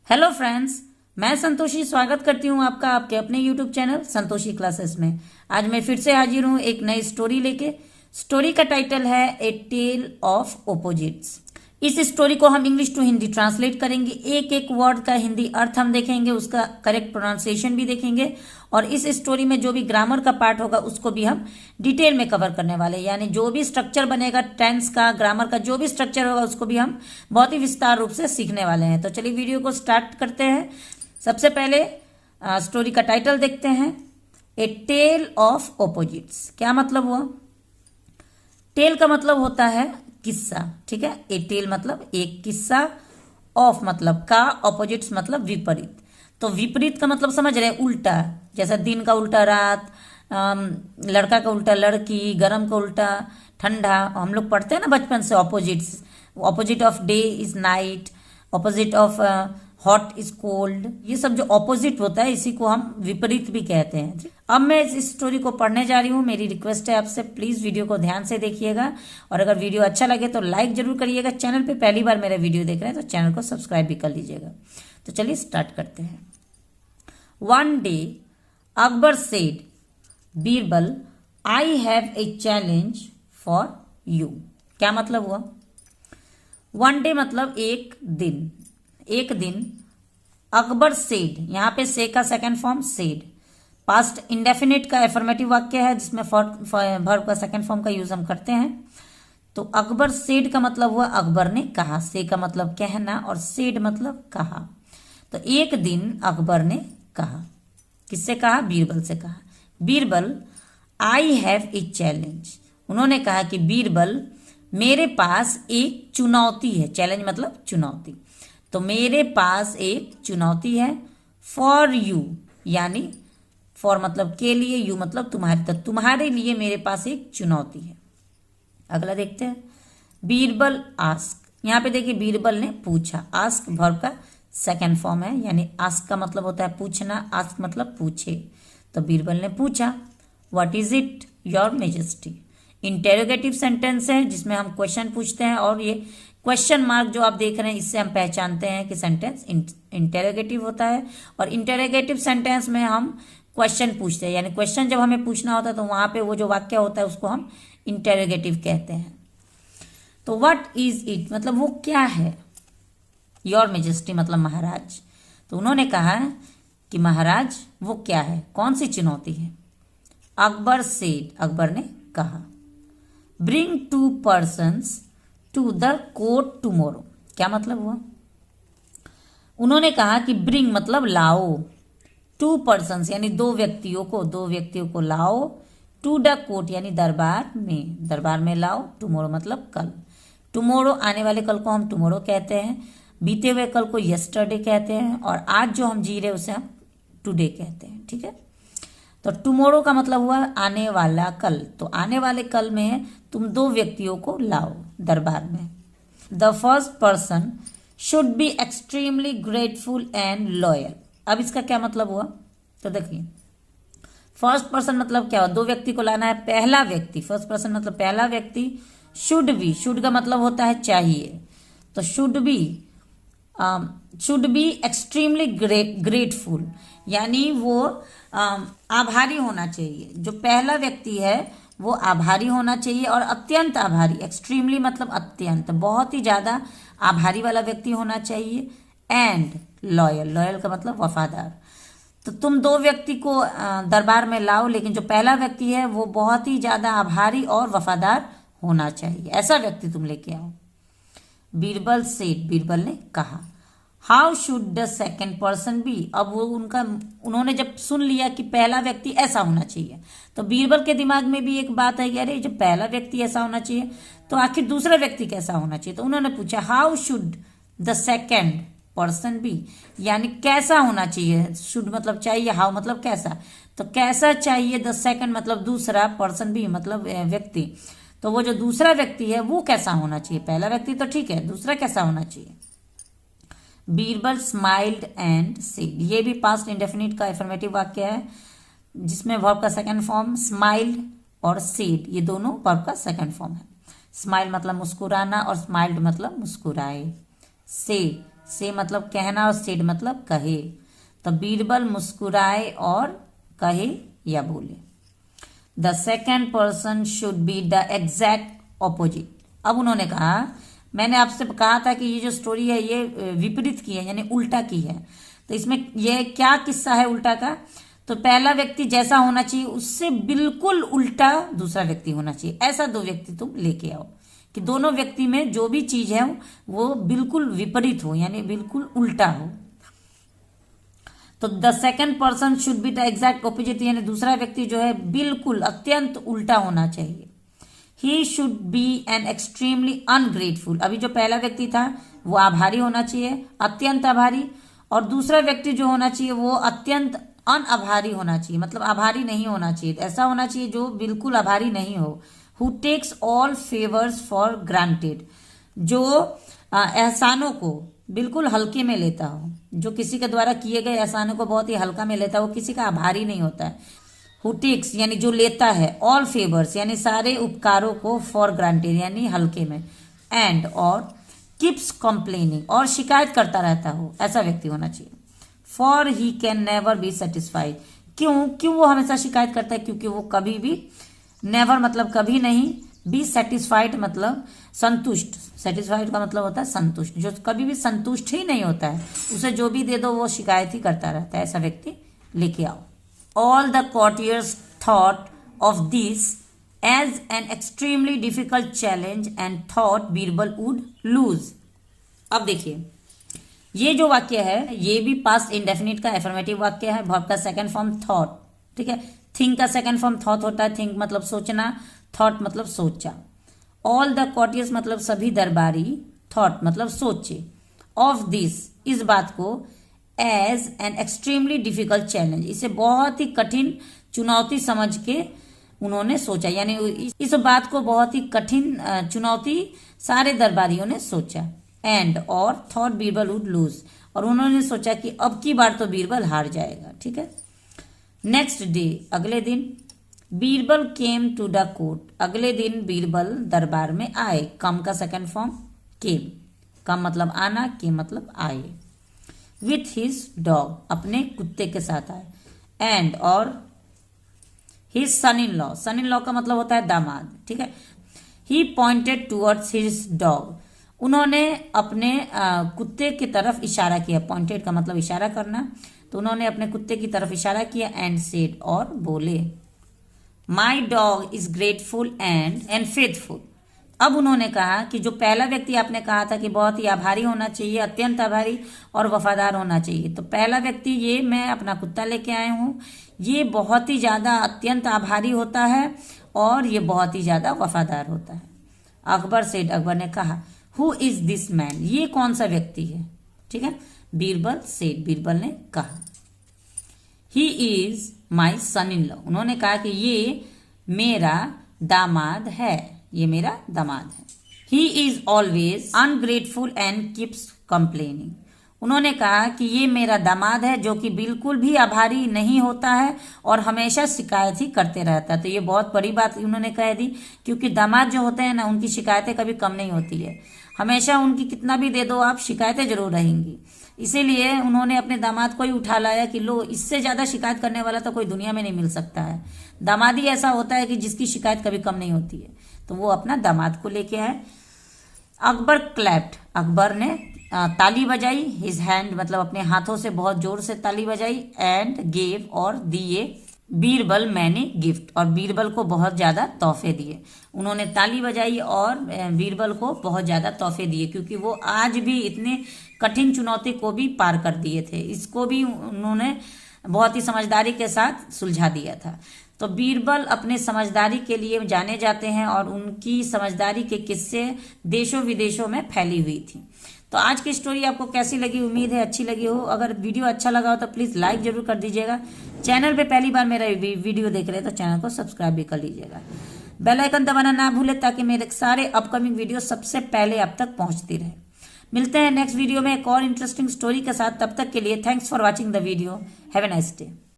Hello friends, मैं संतोषी स्वागत करती हूँ आपका आपके अपने यूट्यूब चैनल संतोषी क्लासेस में। आज मैं फिर से हाजिर हूँ एक नई स्टोरी लेके। स्टोरी का टाइटल है ए टेल ऑफ ओपोजिट्स। इस स्टोरी को हम इंग्लिश टू हिंदी ट्रांसलेट करेंगे। एक एक वर्ड का हिंदी अर्थ हम देखेंगे, उसका करेक्ट प्रोनाउंसिएशन भी देखेंगे और इस स्टोरी में जो भी ग्रामर का पार्ट होगा उसको भी हम डिटेल में कवर करने वाले हैं। यानी जो भी स्ट्रक्चर बनेगा, टेंस का, ग्रामर का जो भी स्ट्रक्चर होगा उसको भी हम बहुत ही विस्तार रूप से सीखने वाले हैं। तो चलिए वीडियो को स्टार्ट करते हैं। सबसे पहले स्टोरी का टाइटल देखते हैं, ए टेल ऑफ ओपोजिट्स। क्या मतलब हुआ? टेल का मतलब होता है किस्सा, ठीक है। ए टेल मतलब एक किस्सा, ऑफ मतलब का, ऑपोजिट्स मतलब विपरीत। तो विपरीत का मतलब समझ रहे, उल्टा। जैसा दिन का उल्टा रात, लड़का का उल्टा लड़की, गर्म का उल्टा ठंडा। हम लोग पढ़ते हैं ना बचपन से opposites. Opposite of day is night, opposite of hot is cold. ये सब जो ऑपोजिट होता है इसी को हम विपरीत भी कहते हैं। अब मैं इस स्टोरी को पढ़ने जा रही हूँ। मेरी रिक्वेस्ट है आपसे, प्लीज वीडियो को ध्यान से देखिएगा और अगर वीडियो अच्छा लगे तो लाइक जरूर करिएगा। चैनल पे पहली बार मेरा वीडियो देख रहे हैं तो चैनल को सब्सक्राइब भी कर लीजिएगा। तो चलिए स्टार्ट करते हैं। One day Akbar said, Birbal, I have a challenge for you. क्या मतलब हुआ? वन डे मतलब एक दिन। एक दिन अकबर सेड, यहां पे से का second form said, past indefinite का एफर्मेटिव वाक्य है जिसमें वर्ब का सेकंड फॉर्म का यूज हम करते हैं। तो अकबर सेड का मतलब हुआ अकबर ने कहा। से का मतलब कहना और सेड मतलब कहा। तो एक दिन अकबर ने कहा। किससे कहा? बीरबल से कहा, Birbal I have a challenge. उन्होंने कहा कि बीरबल मेरे पास एक चुनौती है। चैलेंज मतलब चुनौती। तो मेरे पास एक चुनौती है। फॉर यू यानी फॉर मतलब के लिए, यू मतलब तुम्हारे, तो तुम्हारे लिए मेरे पास एक चुनौती है। अगला देखते हैं, बीरबल आस्क। यहाँ पे देखिए बीरबल ने पूछा। आस्क वर्ब का सेकंड फॉर्म है, यानी आस्क का मतलब होता है पूछना, आस्क मतलब पूछे। तो बीरबल ने पूछा, what is it your majesty. Interrogative sentence है जिसमें हम क्वेश्चन पूछते हैं और ये क्वेश्चन मार्क जो आप देख रहे हैं इससे हम पहचानते हैं कि सेंटेंस इंटेरोगेटिव होता है। और इंटेरोगेटिव सेंटेंस में हम क्वेश्चन पूछते हैं, यानी क्वेश्चन जब हमें पूछना होता है तो वहां पे वो जो वाक्य होता है उसको हम इंटेरोगेटिव कहते हैं। तो व्हाट इज इट मतलब वो क्या है। योर मेजेस्टी मतलब महाराज। तो उन्होंने कहा कि महाराज वो क्या है, कौन सी चुनौती है। अकबर सेड, अकबर ने कहा, bring two persons to the court tomorrow. क्या मतलब हुआ? उन्होंने कहा कि ब्रिंग मतलब लाओ, टू पर्सन्स यानी दो व्यक्तियों को लाओ, टू द कोर्ट यानी दरबार में लाओ। टुमारो मतलब कल। टुमारो आने वाले कल को हम टुमारो कहते हैं, बीते हुए कल को यस्टरडे कहते हैं और आज जो हम जी रहे उसे हम टुडे कहते हैं, ठीक है। तो टुमारो का मतलब हुआ आने वाला कल। तो आने वाले कल में तुम दो व्यक्तियों को लाओ दरबार में। The first person should be extremely grateful and loyal. अब इसका क्या मतलब हुआ? तो देखिए, फर्स्ट पर्सन मतलब क्या हुआ? दो व्यक्ति को लाना है। पहला व्यक्ति, फर्स्ट पर्सन मतलब पहला व्यक्ति। शुड बी, शुड का मतलब होता है चाहिए। तो शुड बी एक्सट्रीमली ग्रेटफुल यानी वो आभारी होना चाहिए। जो पहला व्यक्ति है वो आभारी होना चाहिए और अत्यंत आभारी। एक्सट्रीमली मतलब अत्यंत, बहुत ही ज्यादा आभारी वाला व्यक्ति होना चाहिए। एंड लॉयल, लॉयल का मतलब वफादार। तो तुम दो व्यक्ति को दरबार में लाओ, लेकिन जो पहला व्यक्ति है वो बहुत ही ज्यादा आभारी और वफादार होना चाहिए। ऐसा व्यक्ति तुम लेके आओ। बीरबल सेड, बीरबल ने कहा, how should the second person be. अब वो उन्होंने जब सुन लिया कि पहला व्यक्ति ऐसा होना चाहिए तो बीरबल के दिमाग में भी एक बात है कि अरे जब पहला व्यक्ति ऐसा होना चाहिए तो आखिर दूसरा व्यक्ति कैसा होना चाहिए। तो उन्होंने पूछा, how should the second person be यानी कैसा होना चाहिए। शुड मतलब चाहिए, हाउ मतलब कैसा। तो कैसा चाहिए द सेकेंड मतलब दूसरा, पर्सन बी मतलब व्यक्ति। तो वो जो दूसरा व्यक्ति है वो कैसा होना चाहिए। पहला व्यक्ति तो ठीक है, दूसरा कैसा होना चाहिए। बीरबल स्माइल्ड एंड सेड, ये भी पास्ट इंडेफिनिट का एफर्मेटिव वाक्य है जिसमें वर्ब का सेकंड फॉर्म स्माइल्ड और सेड ये दोनों वर्ब का सेकंड फॉर्म है। स्माइल मतलब मुस्कुराना और स्माइल्ड मतलब मुस्कुराए। से मतलब कहना और सेड मतलब कहे। तो बीरबल मुस्कुराए और कहे या बोले। The second person should be the exact opposite. अब उन्होंने कहा, मैंने आपसे कहा था कि ये जो स्टोरी है ये विपरीत की है, यानी उल्टा की है। तो इसमें ये क्या किस्सा है उल्टा का? तो पहला व्यक्ति जैसा होना चाहिए उससे बिल्कुल उल्टा दूसरा व्यक्ति होना चाहिए। ऐसा दो व्यक्ति तुम लेके आओ कि दोनों व्यक्ति में जो भी चीज है वो बिल्कुल विपरीत हो, यानी बिल्कुल उल्टा हो। तो the second person should be the exact opposite, यानी दूसरा व्यक्ति जो है बिल्कुल अत्यंत उल्टा होना चाहिए। He should be an extremely ungrateful. अभी जो पहला व्यक्ति था वो आभारी होना चाहिए, अत्यंत आभारी। और दूसरा व्यक्ति जो होना चाहिए वो अत्यंत अनआभारी होना चाहिए, मतलब आभारी नहीं होना चाहिए। ऐसा होना चाहिए जो बिल्कुल आभारी नहीं हो। Who takes all favours for granted, जो एहसानों को बिल्कुल हल्के में लेता हो, जो किसी के द्वारा किए गए एहसानों को बहुत ही हल्का में लेता है, वो किसी का आभारी नहीं होता है। हु टेक्स यानी जो लेता है, ऑल फेवर्स यानी सारे उपकारों को, फॉर ग्रांटेड यानी हल्के में, एंड और कीप्स कंप्लेनिंग और शिकायत करता रहता हो, ऐसा व्यक्ति होना चाहिए। For he can never be satisfied. क्यों वो हमेशा शिकायत करता है? क्योंकि वो कभी भी, नेवर मतलब कभी नहीं, बी सेटिस्फाइड मतलब संतुष्ट। सेटिस्फाइड का मतलब होता है संतुष्ट, जो कभी भी संतुष्ट ही नहीं होता है, उसे जो भी दे दो वो शिकायत ही करता रहता है, ऐसा व्यक्ति लेके आओ। All the courtiers thought of this as an extremely difficult challenge and thought Birbal would lose। अब देखिए, ये जो वाक्य है ये भी पास्ट इंडेफिनिट का एफर्मेटिव वाक्य है। वर्ब का सेकंड फॉर्म थॉट, ठीक है। थिंक का सेकंड फॉर्म थॉट होता है। थिंक मतलब सोचना, थॉट मतलब सोचा। ऑल द courtiers मतलब सभी दरबारी, थॉट मतलब सोचे, ऑफ दिस इस बात को, as an extremely difficult challenge इसे बहुत ही कठिन चुनौती समझ के उन्होंने सोचा, यानी इस बात को बहुत ही कठिन चुनौती सारे दरबारियों ने सोचा। एंड और थॉट बीरबल वुड लूज, और उन्होंने सोचा कि अब की बार तो बीरबल हार जाएगा, ठीक है। नेक्स्ट डे अगले दिन, Birbal came to the court. अगले दिन बीरबल दरबार में आए। कम का सेकंड फॉर्म केम, कम मतलब आना, के मतलब आए। विथ हिज डॉग अपने कुत्ते के साथ आए। एंड और his son in law, son in law का मतलब होता है दामाद, ठीक है। He pointed towards his dog, उन्होंने अपने कुत्ते की तरफ इशारा किया। पॉइंटेड का मतलब इशारा करना, तो उन्होंने अपने कुत्ते की तरफ इशारा किया। एंड सेड और बोले, my dog is grateful and faithful. अब उन्होंने कहा कि जो पहला व्यक्ति आपने कहा था कि बहुत ही आभारी होना चाहिए, अत्यंत आभारी और वफादार होना चाहिए, तो पहला व्यक्ति ये मैं अपना कुत्ता लेके आया हूँ, ये बहुत ही ज्यादा अत्यंत आभारी होता है और ये बहुत ही ज्यादा वफादार होता है। अकबर सेड, अकबर ने कहा, हु इज दिस मैन, ये कौन सा व्यक्ति है, ठीक है। बीरबल सेड, बीरबल ने कहा, he is my sun in law, उन्होंने कहा कि ये मेरा दामाद है, ये मेरा दामाद है। He is always ungrateful and keeps complaining, उन्होंने कहा कि ये मेरा दामाद है जो कि बिल्कुल भी आभारी नहीं होता है और हमेशा शिकायत ही करते रहता है। तो ये बहुत बड़ी बात उन्होंने कह दी, क्योंकि दामाद जो होते हैं ना उनकी शिकायतें कभी कम नहीं होती है, हमेशा उनकी कितना भी दे दो आप शिकायतें जरूर रहेंगी। इसीलिए उन्होंने अपने दामाद को ही उठा लाया कि लो, इससे ज्यादा शिकायत करने वाला तो कोई दुनिया में नहीं मिल सकता है। दामाद ही ऐसा होता है कि जिसकी शिकायत कभी कम नहीं होती है, तो वो अपना दामाद को लेके आए। अकबर क्लैप्ड, अकबर ने ताली बजाई। हिज हैंड मतलब अपने हाथों से बहुत जोर से ताली बजाई। एंड गेव और दिए बीरबल मैनी गिफ्ट, और बीरबल को बहुत ज्यादा तोहफे दिए। उन्होंने ताली बजाई और बीरबल को बहुत ज्यादा तोहफे दिए, क्योंकि वो आज भी इतने कठिन चुनौती को भी पार कर दिए थे, इसको भी उन्होंने बहुत ही समझदारी के साथ सुलझा दिया था। तो बीरबल अपने समझदारी के लिए जाने जाते हैं और उनकी समझदारी के किस्से देशों विदेशों में फैली हुई थी। तो आज की स्टोरी आपको कैसी लगी, उम्मीद है अच्छी लगी हो। अगर वीडियो अच्छा लगा हो तो प्लीज लाइक जरूर कर दीजिएगा। चैनल पे पहली बार मेरा वीडियो देख रहे हैं तो चैनल को सब्सक्राइब भी कर लीजिएगा। बेल आइकन दबाना ना भूलें ताकि मेरे सारे अपकमिंग वीडियो सबसे पहले आप तक पहुंचती रहे। मिलते हैं नेक्स्ट वीडियो में एक और इंटरेस्टिंग स्टोरी के साथ। तब तक के लिए thanks for watching the video. Have a nice day.